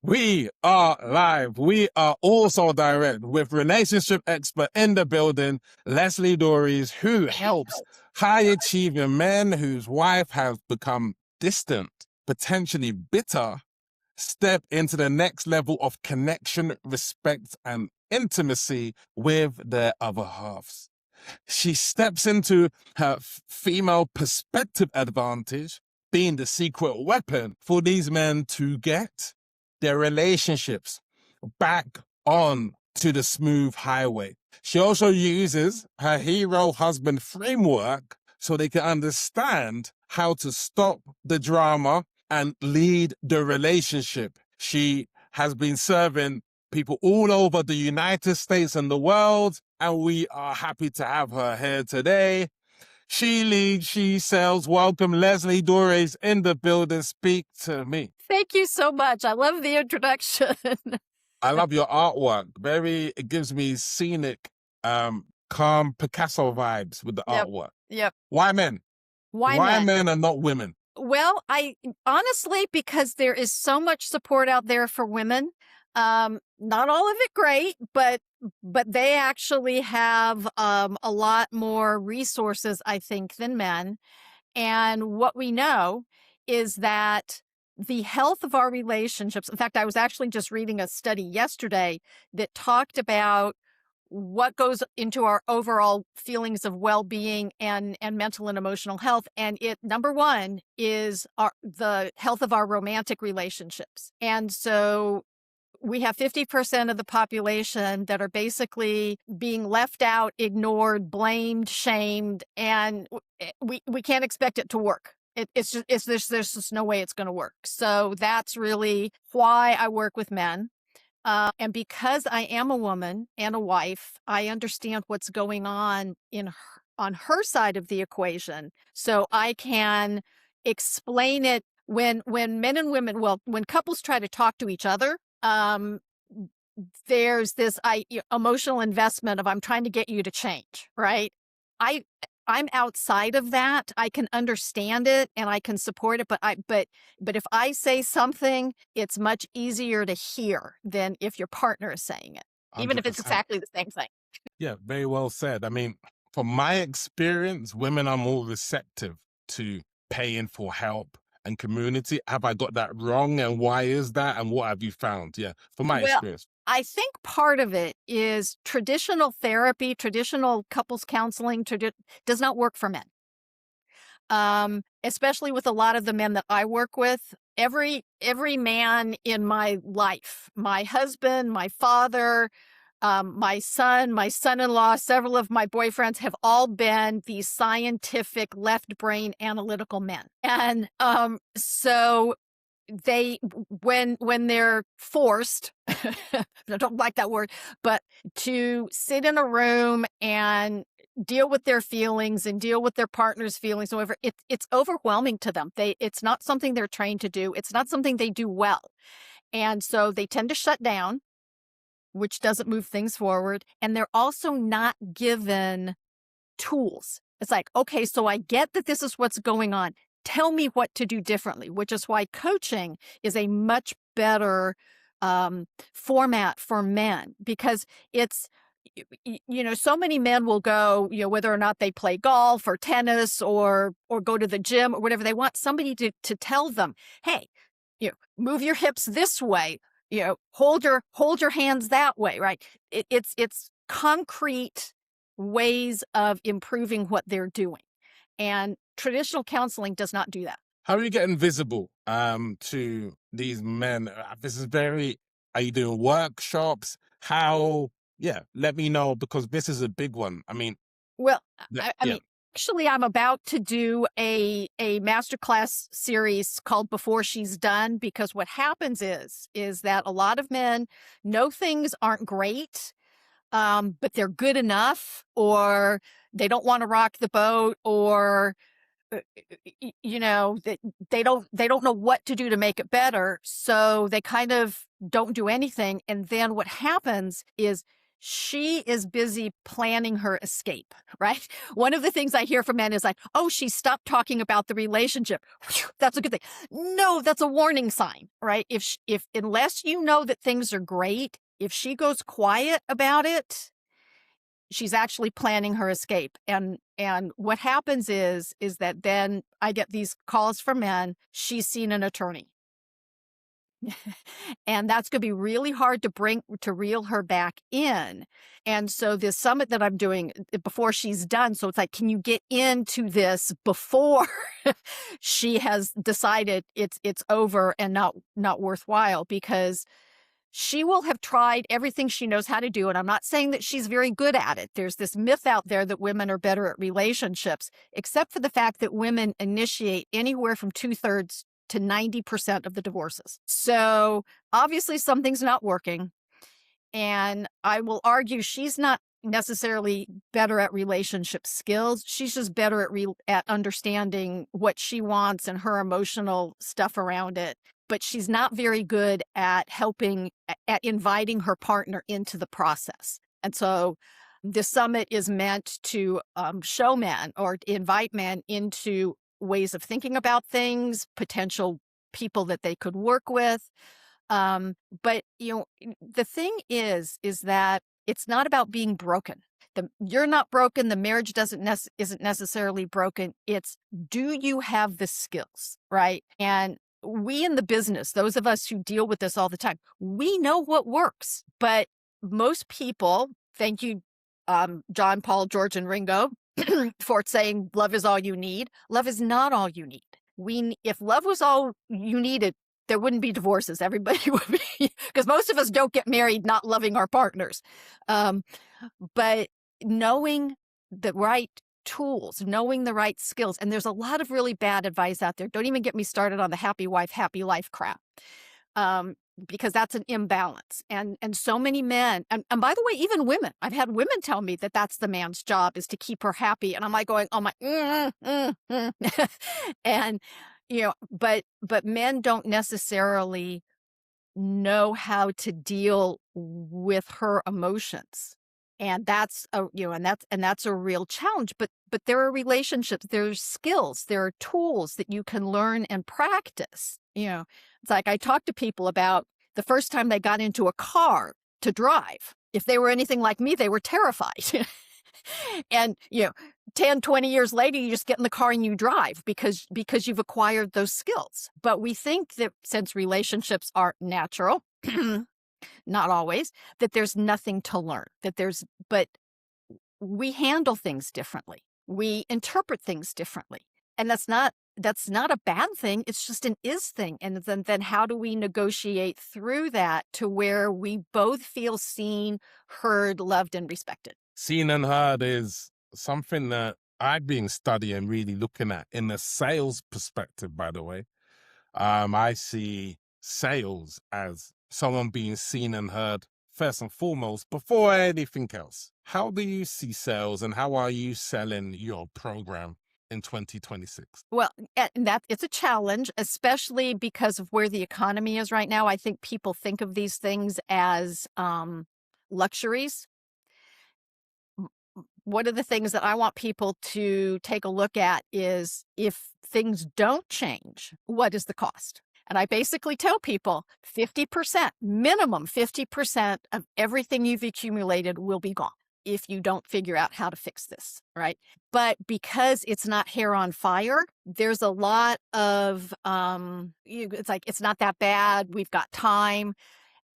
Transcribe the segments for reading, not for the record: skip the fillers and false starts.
We are live. We are also direct with relationship expert in the building, Leslie Doares, who helps high achieving men whose wife has become distant, potentially bitter, step into the next level of connection, respect, and intimacy with their other halves. She steps into her female perspective advantage, being the secret weapon for these men to get their relationships back on to the smooth highway. She also uses her hero husband framework so they can understand how to stop the drama and lead the relationship. She has been serving people all over the United States and the world, and we are happy to have her here today. She leads, she sells. Welcome, Leslie Doares in the building. Speak to me. Thank you so much. I love the introduction. I love your artwork. It gives me scenic, calm Picasso vibes with the artwork. Yep. Why men? Why men and not women? Well, I honestly, because there is so much support out there for women. Not all of it great, but they actually have a lot more resources, I think, than men. And what we know is that the health of our relationships, in fact, I was actually just reading a study yesterday that talked about what goes into our overall feelings of well-being and mental and emotional health. And number one is the health of our romantic relationships. And so we have 50% of the population that are basically being left out, ignored, blamed, shamed, and we can't expect it to work. There's just no way it's going to work. So that's really why I work with men. And because I am a woman and a wife, I understand what's going on on her side of the equation. So I can explain it when men and women, when couples try to talk to each other, there's this emotional investment of I'm trying to get you to change, right? I'm outside of that. I can understand it and I can support it, but if I say something, it's much easier to hear than if your partner is saying it, even if it's 100%. exactly the same thing. Yeah, very well said. I mean, from my experience, women are more receptive to paying for help and community. Have I got that wrong? And why is that? And what have you found? Yeah, from my experience. I think part of it is traditional therapy, traditional couples counseling does not work for men. Especially with a lot of the men that I work with. Every man in my life, my husband, my father, my son, my son-in-law, several of my boyfriends have all been these scientific left brain analytical men. And so when they're forced, I don't like that word, but to sit in a room and deal with their feelings and deal with their partner's feelings, however, it's overwhelming to them. It's not something they're trained to do. It's not something they do well. And so they tend to shut down, which doesn't move things forward. And they're also not given tools. It's like, okay, so I get that this is what's going on. Tell me what to do differently, which is why coaching is a much better format for men, because it's, so many men will go, whether or not they play golf or tennis or go to the gym or whatever, they want somebody to tell them, hey, move your hips this way, hold your hands that way, right? It's concrete ways of improving what they're doing. And traditional counseling does not do that. How are you getting visible to these men? Are you doing workshops? Let me know, because this is a big one. I mean, actually, I'm about to do a masterclass series called Before She's Done, because what happens is that a lot of men know things aren't great, but they're good enough, or they don't want to rock the boat, or they don't know what to do to make it better, so they kind of don't do anything. And then what happens is she is busy planning her escape, right? One of the things I hear from men is like, oh, she stopped talking about the relationship. Whew, that's a good thing. No, that's a warning sign, right? If unless you know that things are great, if she goes quiet about it, she's actually planning her escape. And what happens is that then I get these calls from men, she's seen an attorney. And that's going to be really hard to reel her back in. And so this summit that I'm doing before she's done, so it's like, can you get into this before she has decided it's over and not worthwhile? Because she will have tried everything she knows how to do. And I'm not saying that she's very good at it. There's this myth out there that women are better at relationships, except for the fact that women initiate anywhere from 2/3 to 90% of the divorces. So obviously something's not working. And I will argue she's not necessarily better at relationship skills. She's just better at understanding what she wants and her emotional stuff around it. But she's not very good at at inviting her partner into the process. And so the summit is meant to show men or invite men into ways of thinking about things, potential people that they could work with. But the thing is that it's not about being broken. You're not broken. The marriage isn't necessarily broken. It's, do you have the skills, right? And we in the business, those of us who deal with this all the time, we know what works. But most people, thank you, John, Paul, George, and Ringo, for saying love is all you need. Love is not all you need. If love was all you needed, there wouldn't be divorces. Everybody would be, because most of us don't get married not loving our partners. But knowing the right tools, knowing the right skills, and there's a lot of really bad advice out there. Don't even get me started on the happy wife, happy life crap. Because that's an imbalance. And so many men, and by the way, even women, I've had women tell me that that's the man's job, is to keep her happy. And I'm like going, oh my, and, but men don't necessarily know how to deal with her emotions. And that's a real challenge. But there are relationships, there's skills, there are tools that you can learn and practice. It's like I talk to people about the first time they got into a car to drive. If they were anything like me, they were terrified. And 10, 20 years later, you just get in the car and you drive because you've acquired those skills. But we think that since relationships are natural, not always, that there's nothing to learn, but we handle things differently. We interpret things differently. And that's not a bad thing. It's just an is thing. And then how do we negotiate through that to where we both feel seen, heard, loved, and respected? Seen and heard is something that I've been studying, really looking at in the sales perspective, by the way. I see sales as someone being seen and heard first and foremost before anything else. How do you see sales, and how are you selling your program in 2026? Well, and it's a challenge, especially because of where the economy is right now. I think people think of these things as luxuries. One of the things that I want people to take a look at is, if things don't change, what is the cost? And I basically tell people 50%, minimum 50% of everything you've accumulated will be gone if you don't figure out how to fix this, right? But because it's not hair on fire, there's a lot of, it's like, it's not that bad. We've got time.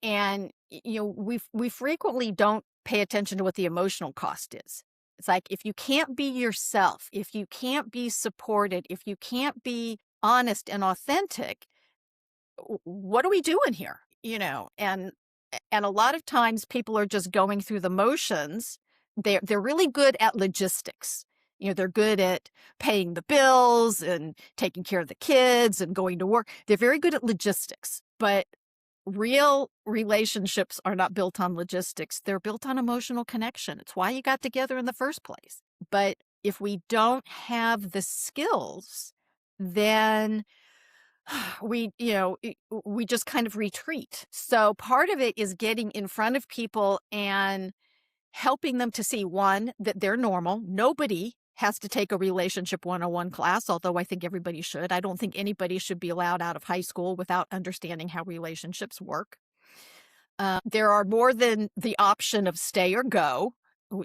And, we frequently don't pay attention to what the emotional cost is. It's like, if you can't be yourself, if you can't be supported, if you can't be honest and authentic, what are we doing here? And a lot of times people are just going through the motions. They're really good at logistics. They're good at paying the bills and taking care of the kids and going to work. They're very good at logistics, but real relationships are not built on logistics. They're built on emotional connection. It's why you got together in the first place. But if we don't have the skills, then we just kind of retreat. So part of it is getting in front of people and helping them to see, one, that they're normal. Nobody has to take a relationship 101 class, although I think everybody should. I don't think anybody should be allowed out of high school without understanding how relationships work. There are more than the option of stay or go.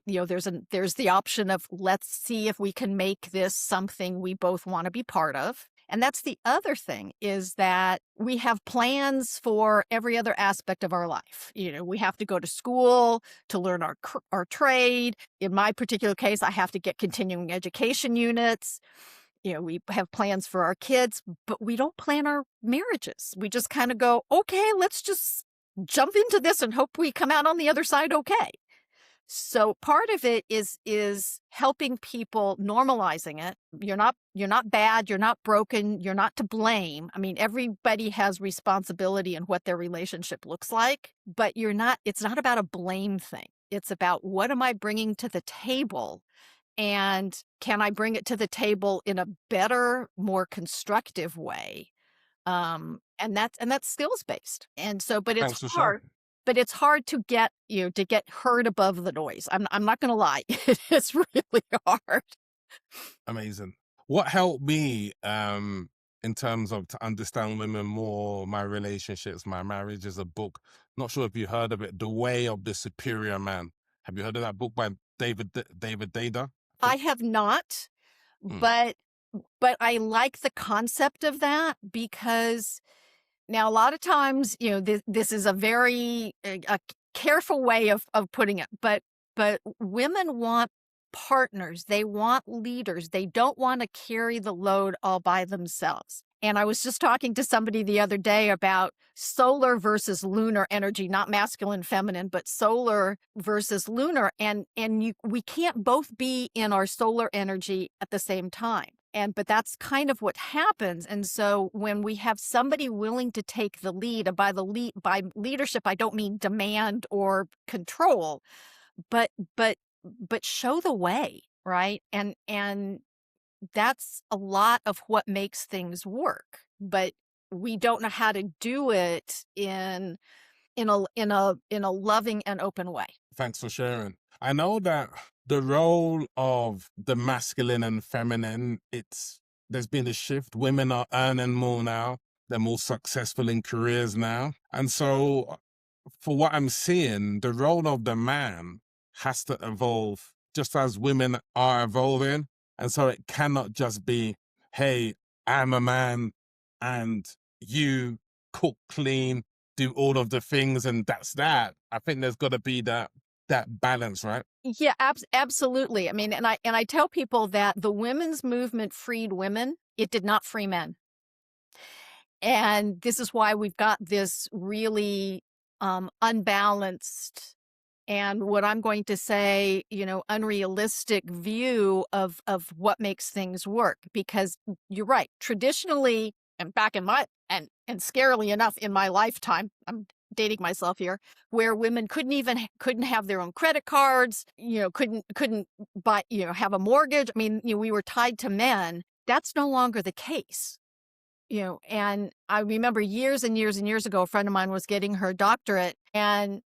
There's the option of let's see if we can make this something we both want to be part of. And that's the other thing, is that we have plans for every other aspect of our life. We have to go to school to learn our trade. In my particular case, I have to get continuing education units. We have plans for our kids, but we don't plan our marriages. We just kind of go, okay, let's just jump into this and hope we come out on the other side okay. So part of it is helping people, normalizing it. You're not bad, you're not broken, you're not to blame. I mean, everybody has responsibility in what their relationship looks like, but it's not about a blame thing. It's about, what am I bringing to the table? And can I bring it to the table in a better, more constructive way? And that's skills based. And so, but it's Thanks for sharing. hard. But it's hard to get heard above the noise. I'm not going to lie. It's really hard. Amazing. What helped me in terms of to understand women more, my relationships, my marriage, is a book. Not sure if you heard of it, The Way of the Superior Man. Have you heard of that book by David Dada? I have not, Mm. but I like the concept of that, because now a lot of times, this is a very a careful way of putting it, but women want partners. They want leaders. They don't want to carry the load all by themselves. And I was just talking to somebody the other day about solar versus lunar energy, not masculine, feminine, but solar versus lunar. And we can't both be in our solar energy at the same time. But that's kind of what happens. And so when we have somebody willing to take the lead, and by leadership, I don't mean demand or control, but show the way, right? And that's a lot of what makes things work. But we don't know how to do it in a loving and open way. Thanks for sharing. I know that the role of the masculine and feminine, there's been a shift. Women are earning more now. They're more successful in careers now. And so for what I'm seeing, the role of the man has to evolve just as women are evolving. And so it cannot just be, hey, I'm a man and you cook, clean, do all of the things, and that's that. I think there's got to be that balance, right? Yeah, absolutely. I mean, and I tell people that the women's movement freed women. It did not free men. And this is why we've got this really unbalanced, and what I'm going to say, unrealistic view of what makes things work. Because you're right, traditionally, and back in my, and scarily enough in my lifetime, I'm dating myself here, where women couldn't have their own credit cards, couldn't buy, have a mortgage. I mean, we were tied to men. That's no longer the case. And I remember years and years and years ago, a friend of mine was getting her doctorate, and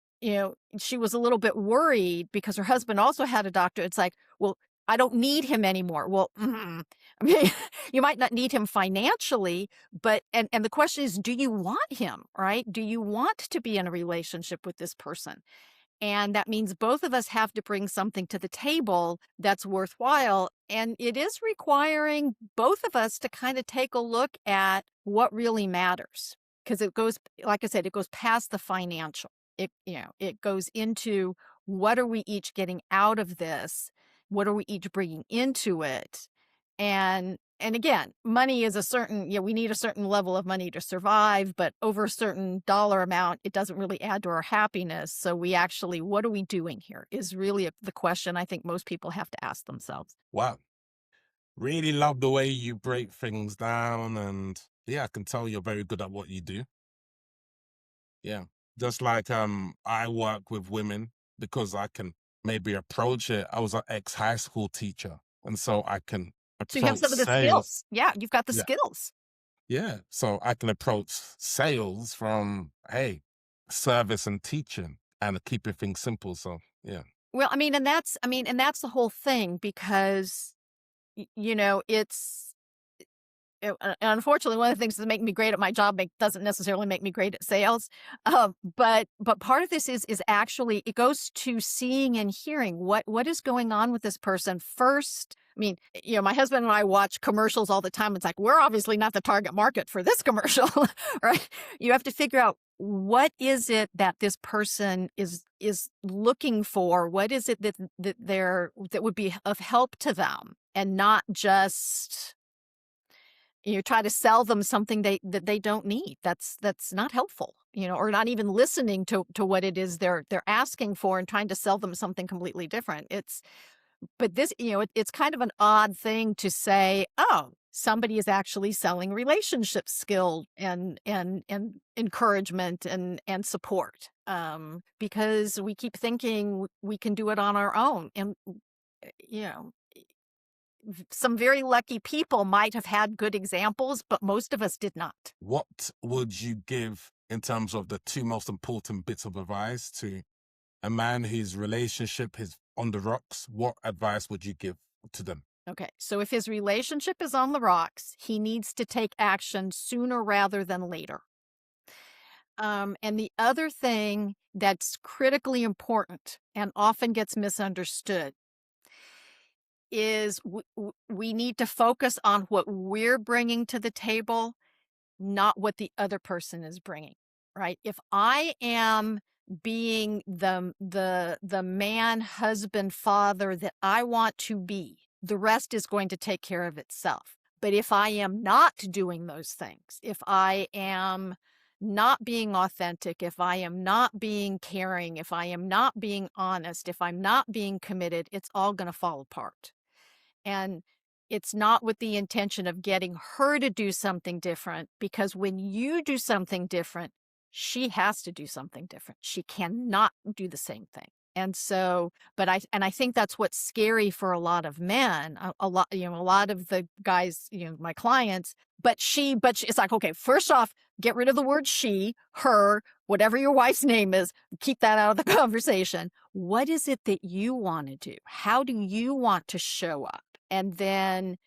she was a little bit worried because her husband also had a doctorate. It's like, well, I don't need him anymore. Well, I mean, you might not need him financially, but, and the question is, do you want him, right? Do you want to be in a relationship with this person? And that means both of us have to bring something to the table that's worthwhile. And it is requiring both of us to kind of take a look at what really matters. Because it goes, like I said, it goes past the financial. It goes into, what are we each getting out of this? What are we each bringing into it? And again, money is we need a certain level of money to survive, but over a certain dollar amount, it doesn't really add to our happiness. So what are we doing here is really the question I think most people have to ask themselves. Wow. Really love the way you break things down. And yeah, I can tell you're very good at what you do. Yeah. Just like I work with women because I can maybe approach it. I was an ex-high school teacher, and so I can So you have approach some of the sales. skills. Yeah, you've got the Yeah. skills. Yeah. So I can approach sales from, hey, service and teaching and keeping things simple. So yeah. Well, and that's the whole thing because, it's unfortunately, one of the things that make me great at my job doesn't necessarily make me great at sales. But part of this is actually it goes to seeing and hearing what is going on with this person first. My husband and I watch commercials all the time. It's like, we're obviously not the target market for this commercial, right? You have to figure out what is it that this person is looking for. What is it that would be of help to them, and not just try to sell them something that they don't need. That's not helpful, or not even listening to what it is they're asking for and trying to sell them something completely different. But this, it's kind of an odd thing to say, oh, somebody is actually selling relationship skill and encouragement and support, because we keep thinking we can do it on our own. And, some very lucky people might have had good examples, but most of us did not. What would you give in terms of the two most important bits of advice to a man whose relationship is on the rocks? What advice would you give to them? Okay, so if his relationship is on the rocks, he needs to take action sooner rather than later. And the other thing that's critically important and often gets misunderstood is we need to focus on what we're bringing to the table, not what the other person is bringing, right? If I am being the man, husband, father that I want to be, the rest is going to take care of itself. But if I am not doing those things, if I am not being authentic, if I am not being caring, if I am not being honest, if I'm not being committed, it's all going to fall apart. And it's not with the intention of getting her to do something different, because when you do something different, she has to do something different. She cannot do the same thing. And so, I think that's what's scary for a lot of men, a lot of the guys, my clients, but it's like, okay, first off, get rid of the word she, her, whatever your wife's name is, keep that out of the conversation. What is it that you want to do? How do you want to show up? And then,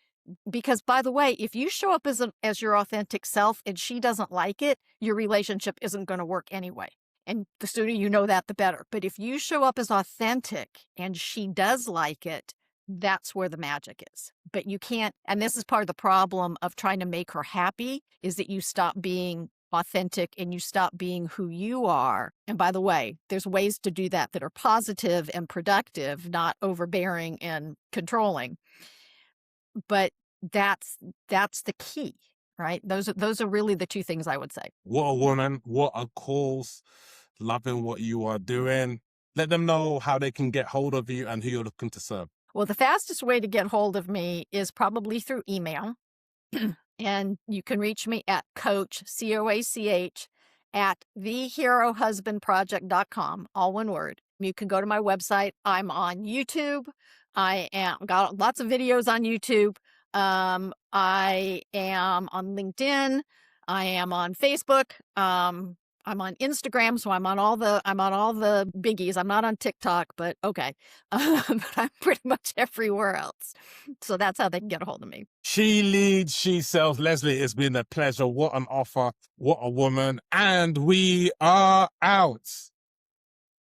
because by the way, if you show up as your authentic self and she doesn't like it, your relationship isn't going to work anyway. And the sooner you know that, the better. But if you show up as authentic and she does like it, that's where the magic is. But you can't, and this is part of the problem of trying to make her happy, is that you stop being authentic and you stop being who you are. And by the way, there's ways to do that are positive and productive, not overbearing and controlling. But that's the key, right? Those are really the two things I would say. What a woman, what a cause, loving what you are doing. Let them know how they can get hold of you and who you're looking to serve. Well, the fastest way to get hold of me is probably through email. And you can reach me at coach, COACH, at theherohusbandproject.com, all one word. You can go to my website. I'm on YouTube. I am got lots of videos on YouTube. I am on LinkedIn. I am on Facebook. I'm on Instagram, so I'm on all the biggies. I'm not on TikTok, but okay. But I'm pretty much everywhere else. So that's how they can get a hold of me. She leads, she sells. Leslie, it's been a pleasure. What an offer. What a woman. And we are out.